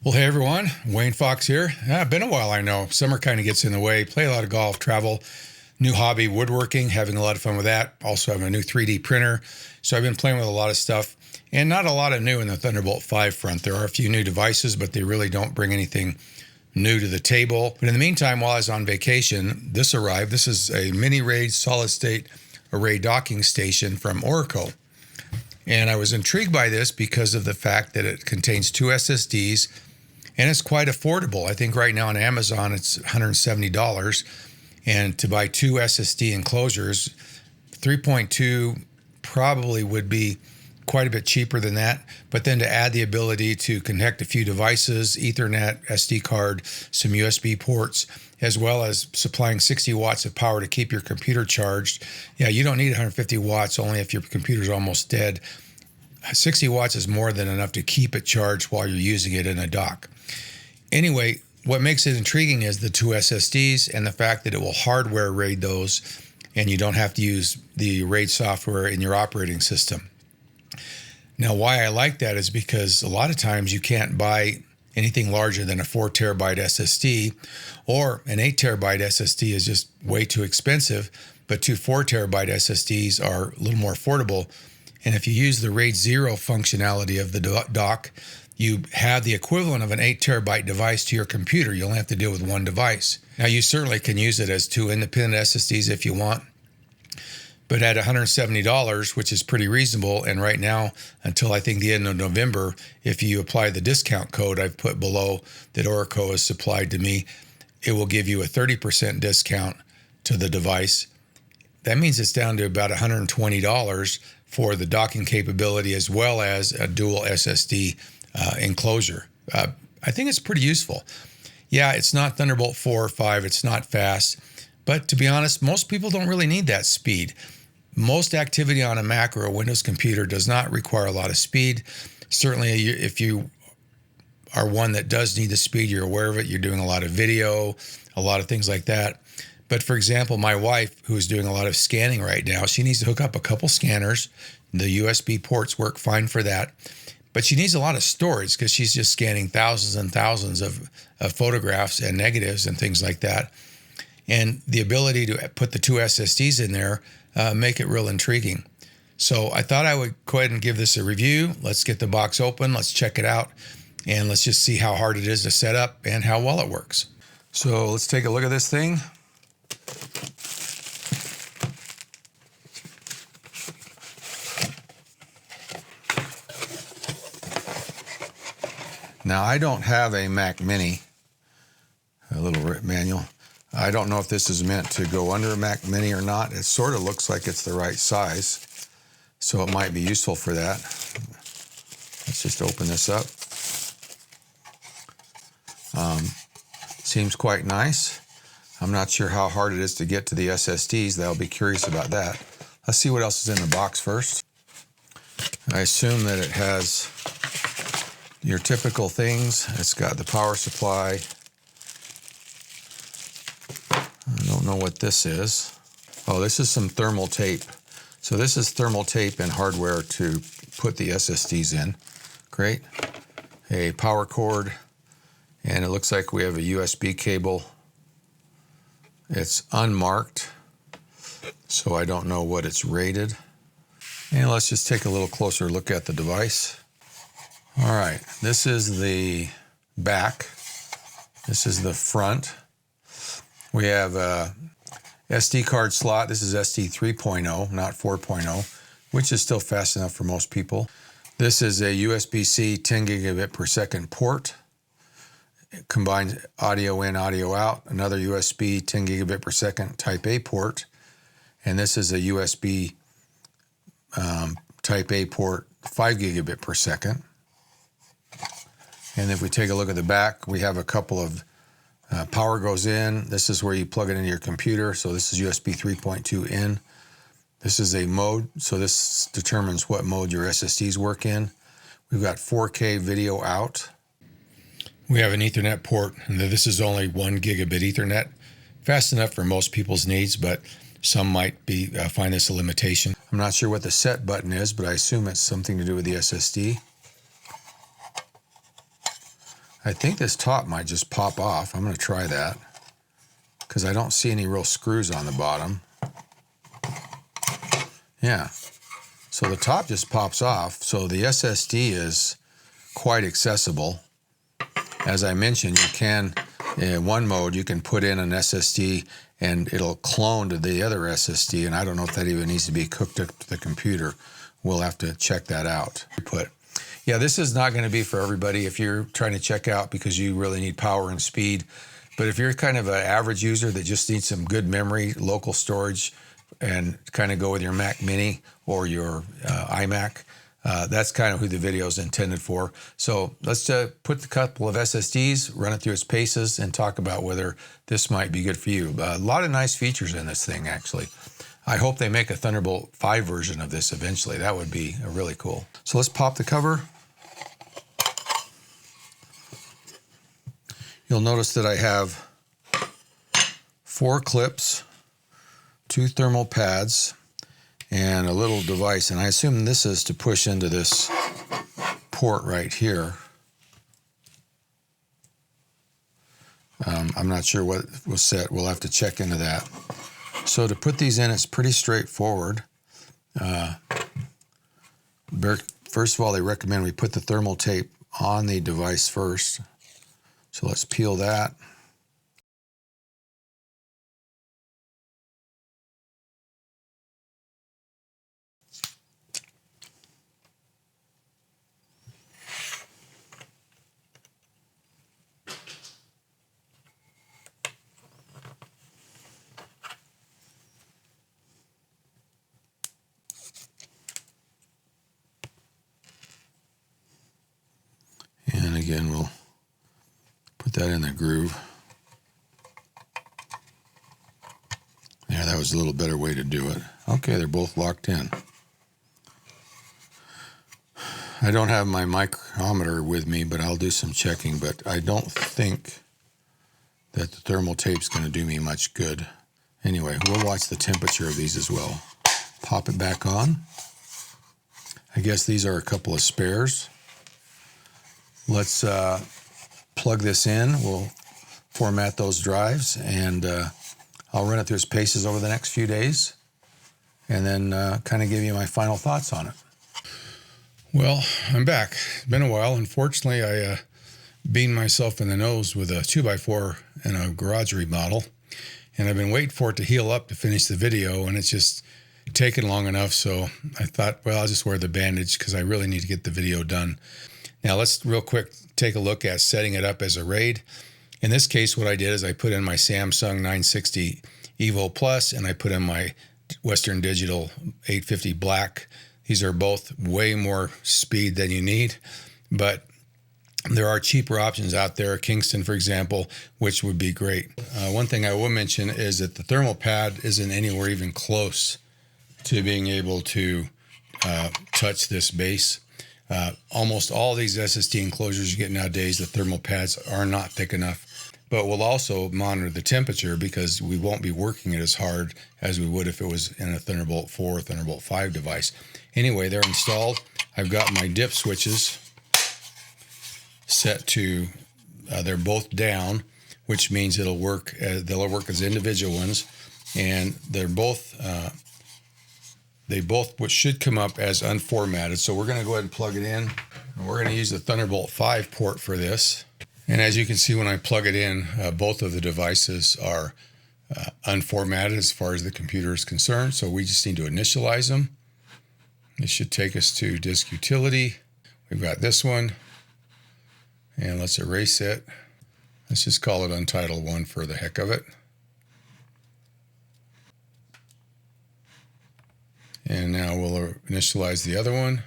Well, hey everyone, Wayne Fox here. Been a while, I know. Summer kind of gets in the way. Play a lot of golf, travel, new hobby, woodworking, having a lot of fun with that. Also having a new 3D printer. So I've been playing with a lot of stuff and not a lot of new in the Thunderbolt 5 front. There are a few new devices, but they really don't bring anything new to the table. But in the meantime, while I was on vacation, this arrived. This is a mini RAID solid state array docking station from Orico. And I was intrigued by this because of the fact that it contains two SSDs and it's quite affordable. I think right now on Amazon it's $170. And to buy two SSD enclosures, 3.2 probably would be quite a bit cheaper than that. But then to add the ability to connect a few devices, Ethernet, SD card, some USB ports, as well as supplying 60 watts of power to keep your computer charged. Yeah, you don't need 150 watts, only if your computer's almost dead. 60 watts is more than enough to keep it charged while you're using it in a dock. Anyway, what makes it intriguing is the two SSDs and the fact that it will hardware RAID those, and you don't have to use the RAID software in your operating system. Now, why I like that is because a lot of times you can't buy anything larger than a 4 terabyte SSD, or an 8 terabyte SSD is just way too expensive, but two 4 terabyte SSDs are a little more affordable. And if you use the RAID 0 functionality of the dock, you have the equivalent of an 8 terabyte device to your computer. You only have to deal with one device. Now, you certainly can use it as two independent SSDs if you want, but at $170, which is pretty reasonable, and right now, until I think the end of November, if you apply the discount code I've put below that Orico has supplied to me, it will give you a 30% discount to the device. That means it's down to about $120 for the docking capability as well as a dual SSD enclosure. I think it's pretty useful. Yeah, it's not Thunderbolt 4 or 5. It's not fast. But to be honest, most people don't really need that speed. Most activity on a Mac or a Windows computer does not require a lot of speed. Certainly, if you are one that does need the speed, you're aware of it. You're doing a lot of video, a lot of things like that. But for example, my wife, who is doing a lot of scanning right now, she needs to hook up a couple scanners. The USB ports work fine for that. But she needs a lot of storage because she's just scanning thousands and thousands of photographs and negatives and things like that. And the ability to put the two SSDs in there make it real intriguing. So I thought I would go ahead and give this a review. Let's get the box open. Let's check it out. And let's just see how hard it is to set up and how well it works. So let's take a look at this thing. Now, I don't have a Mac Mini, a little manual. I don't know if this is meant to go under a Mac Mini or not. It sort of looks like it's the right size, so it might be useful for that. Let's just open this up. Seems quite nice. I'm not sure how hard it is to get to the SSDs. I'll be curious about that. Let's see what else is in the box first. I assume that it has your typical things. It's got the power supply. I don't know what this is. Oh, this is some thermal tape. So this is thermal tape and hardware to put the SSDs in. Great. A power cord, and it looks like we have a USB cable. It's unmarked, so I don't know what it's rated. And let's just take a little closer look at the device. All right, this is the back. This is the front. We have a SD card slot. This is SD 3.0, not 4.0, which is still fast enough for most people. This is a USB-C 10 gigabit per second port. It combines audio in, audio out. Another USB 10 gigabit per second Type A port. And this is a USB Type A port 5 gigabit per second. And if we take a look at the back, we have a couple of power goes in. This is where you plug it into your computer. So this is USB 3.2 in. This is a mode. So this determines what mode your SSDs work in. We've got 4K video out. We have an Ethernet port, and this is only 1 gigabit Ethernet. Fast enough for most people's needs, but some might find this a limitation. I'm not sure what the set button is, but I assume it's something to do with the SSD. I think this top might just pop off. I'm going to try that because I don't see any real screws on the bottom. Yeah, so the top just pops off. So the SSD is quite accessible. As I mentioned, you can, in one mode, you can put in an SSD and it'll clone to the other SSD, and I don't know if that even needs to be hooked up to the computer. We'll have to check that out. Yeah, this is not going to be for everybody if you're trying to check out because you really need power and speed. But if you're kind of an average user that just needs some good memory, local storage, and kind of go with your Mac Mini or your iMac, that's kind of who the video is intended for. So let's put a couple of SSDs, run it through its paces, and talk about whether this might be good for you. A lot of nice features in this thing, actually. I hope they make a Thunderbolt 5 version of this eventually. That would be really cool. So let's pop the cover. You'll notice that I have 4 clips, 2 thermal pads, and a little device. And I assume this is to push into this port right here. I'm not sure what was set. We'll have to check into that. So to put these in, it's pretty straightforward. First of all, they recommend we put the thermal tape on the device first. So let's peel that. And again, we'll put that in the groove. Yeah, that was a little better way to do it. Okay, they're both locked in. I don't have my micrometer with me, but I'll do some checking. But I don't think that the thermal tape's going to do me much good. Anyway, we'll watch the temperature of these as well. Pop it back on. I guess these are a couple of spares. Let's plug this in. We'll format those drives, and I'll run it through its paces over the next few days, and then kind of give you my final thoughts on it. Well, I'm back. It's been a while. Unfortunately, I beamed myself in the nose with a 2x4 in a garage remodel, and I've been waiting for it to heal up to finish the video, and it's just taken long enough, so I thought, well, I'll just wear the bandage because I really need to get the video done. Now let's real quick take a look at setting it up as a RAID. In this case, what I did is I put in my Samsung 960 Evo Plus and I put in my Western Digital 850 Black. These are both way more speed than you need, but there are cheaper options out there, Kingston, for example, which would be great. One thing I will mention is that the thermal pad isn't anywhere even close to being able to touch this base. Almost all these SSD enclosures you get nowadays, the thermal pads are not thick enough, but we'll also monitor the temperature because we won't be working it as hard as we would if it was in a Thunderbolt 4 or Thunderbolt 5 device. Anyway, they're installed. I've got my dip switches set to, they're both down, which means it'll work, they'll work as individual ones, and they're both, they both should come up as unformatted. So we're going to go ahead and plug it in. And we're going to use the Thunderbolt 5 port for this. And as you can see, when I plug it in, both of the devices are unformatted as far as the computer is concerned. So we just need to initialize them. This should take us to disk utility. We've got this one. And let's erase it. Let's just call it Untitled 1 for the heck of it. And now we'll initialize the other one.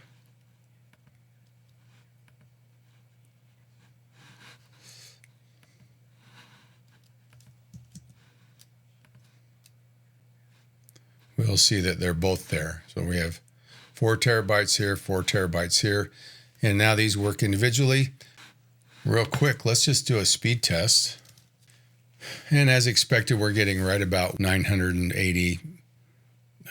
We'll see that they're both there. So we have 4 terabytes here, 4 terabytes here. And now these work individually. Real quick, let's just do a speed test. And as expected, we're getting right about 980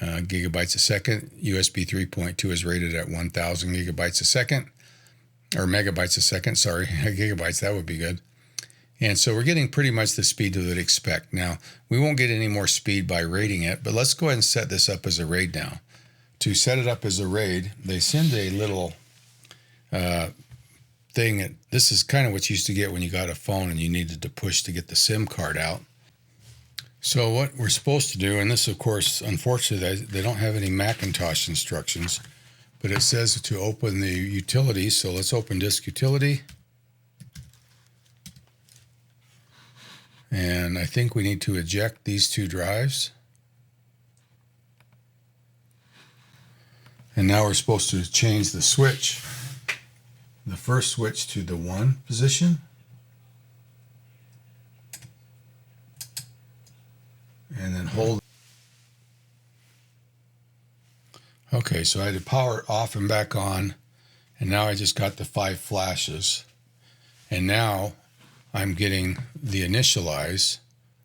gigabytes a second. USB 3.2 is rated at 1000 gigabytes a second. or megabytes a second, sorry, gigabytes, that would be good. And so we're getting pretty much the speed we would expect. Now, we won't get any more speed by raiding it, but let's go ahead and set this up as a RAID now. To set it up as a RAID, they send a little thing. This is kind of what you used to get when you got a phone and you needed to push to get the SIM card out. So what we're supposed to do, and this, of course, unfortunately, they don't have any Macintosh instructions, but it says to open the utilities. So let's open disk utility. And I think we need to eject these two drives. And now we're supposed to change the switch, the first switch to the 1 position. And then hold. Okay, so I had to power it off and back on. And now I just got the 5 flashes. And now I'm getting the initialize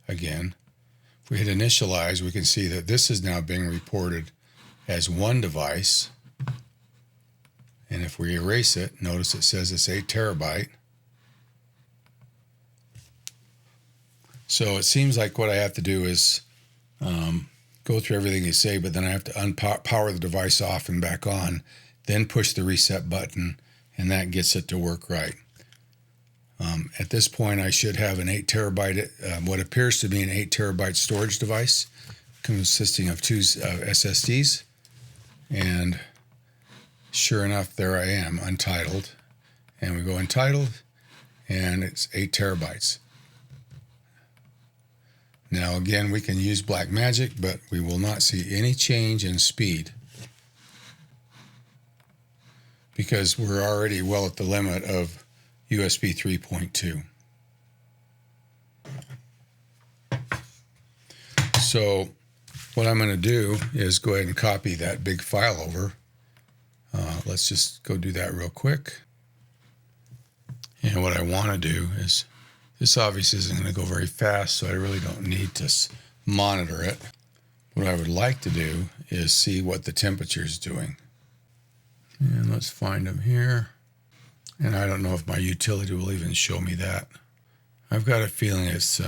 again. If we hit initialize, we can see that this is now being reported as 1 device. And if we erase it, notice it says it's 8 terabyte. So it seems like what I have to do is go through everything you say, but then I have to power the device off and back on, then push the reset button, and that gets it to work right. At this point, I should have an 8 terabyte, what appears to be an 8 terabyte storage device consisting of 2 SSDs. And sure enough, there I am, untitled. And we go untitled, and it's 8 terabytes. Now, again, we can use Blackmagic, but we will not see any change in speed because we're already well at the limit of USB 3.2. So what I'm going to do is go ahead and copy that big file over. Let's just go do that real quick. And what I want to do is, this obviously isn't going to go very fast, so I really don't need to monitor it. What I would like to do is see what the temperature is doing. And let's find them here. And I don't know if my utility will even show me that. I've got a feeling it's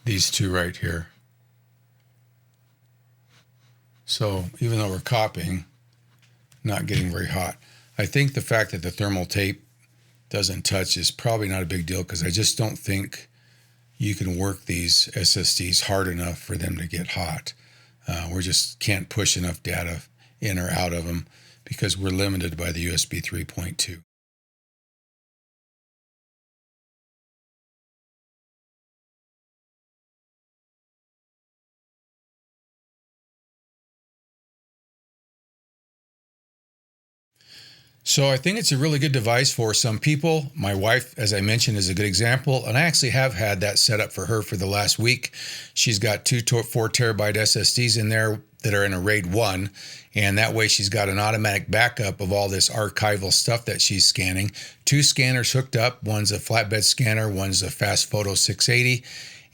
these two right here. So even though we're copying, not getting very hot. I think the fact that the thermal tape doesn't touch is probably not a big deal because I just don't think you can work these SSDs hard enough for them to get hot. We just can't push enough data in or out of them because we're limited by the USB 3.2. So I think it's a really good device for some people. My wife, as I mentioned, is a good example. And I actually have had that set up for her for the last week. She's got 2 4 terabyte SSDs in there that are in a RAID 1. And that way she's got an automatic backup of all this archival stuff that she's scanning. 2 scanners hooked up. One's a flatbed scanner. One's a Fast Photo 680.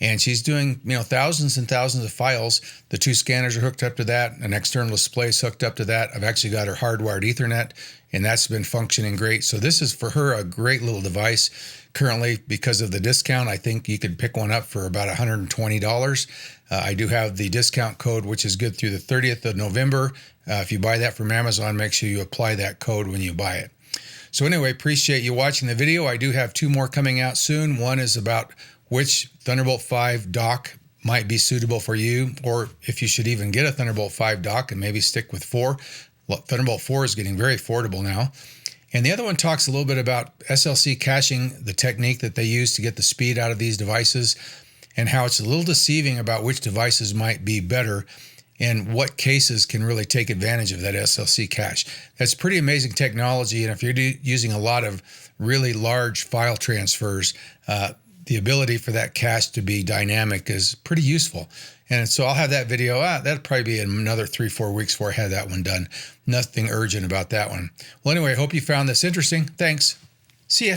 And she's doing, thousands and thousands of files. The 2 scanners are hooked up to that. An external display is hooked up to that. I've actually got her hardwired Ethernet, and that's been functioning great. So this is for her a great little device. Currently, because of the discount, I think you could pick one up for about $120. I do have the discount code, which is good through the 30th of November. If you buy that from Amazon, make sure you apply that code when you buy it. So anyway, appreciate you watching the video. I do have 2 more coming out soon. One is about which Thunderbolt 5 dock might be suitable for you, or if you should even get a Thunderbolt 5 dock and maybe stick with 4. Thunderbolt 4 is getting very affordable now. And the other one talks a little bit about SLC caching, the technique that they use to get the speed out of these devices, and how it's a little deceiving about which devices might be better and what cases can really take advantage of that SLC cache. That's pretty amazing technology, and if you're using a lot of really large file transfers, the ability for that cache to be dynamic is pretty useful. And so I'll have that video. That'll probably be another 3-4 weeks before I have that one done. Nothing urgent about that one. Well, anyway, I hope you found this interesting. Thanks. See ya.